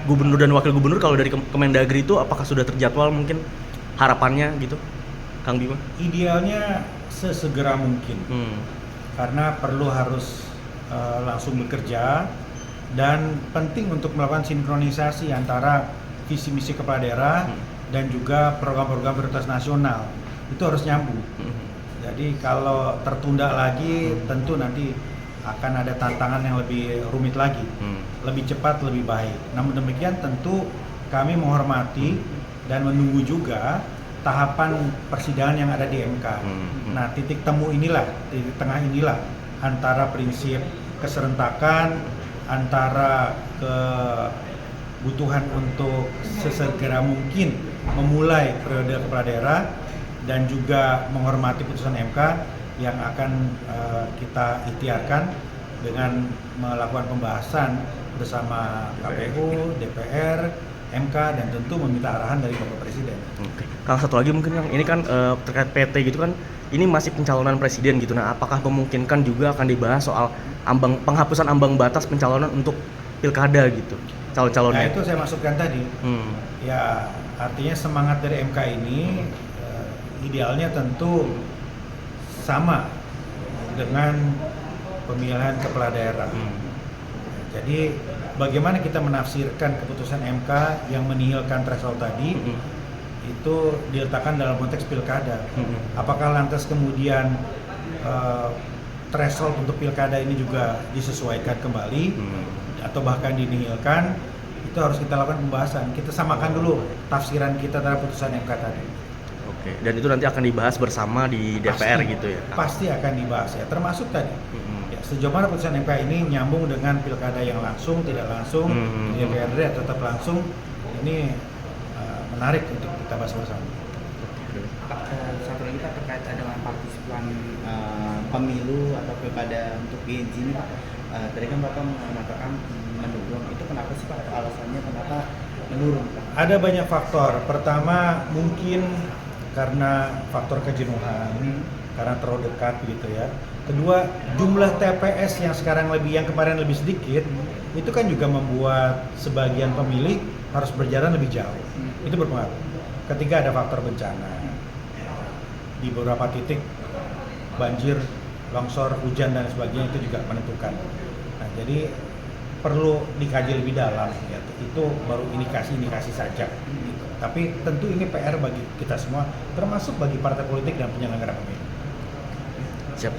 gubernur dan wakil gubernur kalau dari Kemendagri itu apakah sudah terjadwal mungkin harapannya gitu, Kang Bima? Idealnya sesegera mungkin, karena perlu harus langsung bekerja dan penting untuk melakukan sinkronisasi antara visi misi kepala daerah dan juga program-program prioritas nasional itu harus nyambung. Jadi kalau tertunda lagi tentu nanti akan ada tantangan yang lebih rumit lagi, lebih cepat lebih baik. Namun demikian tentu kami menghormati dan menunggu juga tahapan persidangan yang ada di MK. Nah, titik temu inilah, titik tengah inilah antara prinsip keserentakan, antara kebutuhan untuk sesegera mungkin memulai periode kepala daerah dan juga menghormati putusan MK yang akan kita ikhtiarkan dengan melakukan pembahasan bersama KPU, DPR, MK dan tentu meminta arahan dari Bapak Presiden. Oke. Kang, satu lagi mungkin yang ini kan terkait PT gitu kan, ini masih pencalonan presiden gitu. Nah, apakah memungkinkan juga akan dibahas soal penghapusan ambang batas pencalonan untuk pilkada gitu, calon-calonnya? Nah, itu saya masukkan tadi. Ya, artinya semangat dari MK ini idealnya tentu sama dengan pemilihan kepala daerah. Jadi bagaimana kita menafsirkan keputusan MK yang menihilkan threshold tadi itu diletakkan dalam konteks pilkada. Apakah lantas kemudian threshold untuk pilkada ini juga disesuaikan kembali atau bahkan dinihilkan? Itu harus kita lakukan pembahasan. Kita samakan dulu tafsiran kita terhadap putusan MK tadi. Oke, dan itu nanti akan dibahas bersama di DPR Pasti, gitu ya? Pasti akan dibahas ya, termasuk tadi. Ya, sejauh mana putusan MK ini nyambung dengan pilkada yang langsung, tidak langsung, di DPRD tetap langsung, ini menarik untuk kita bahas bersama. Pak, satu lagi Pak terkait dengan partisipan pemilu atau pilkada untuk GNG ini Pak. Tadi kan Bapak mengatakan menurun, itu kenapa sih Pak? Alasannya kenapa menurun Pak? Ada banyak faktor. Pertama mungkin karena faktor kejenuhan, karena terlalu dekat gitu ya. Kedua, jumlah TPS yang kemarin lebih sedikit, itu kan juga membuat sebagian pemilih harus berjalan lebih jauh. Itu berpengaruh. Ketiga, ada faktor bencana. Di beberapa titik banjir, longsor, hujan dan sebagainya itu juga menentukan. Nah, jadi perlu dikaji lebih dalam. Ya. Itu baru indikasi-indikasi saja. Gitu. Tapi tentu ini PR bagi kita semua, termasuk bagi partai politik dan penyelenggara pemilu. Siap.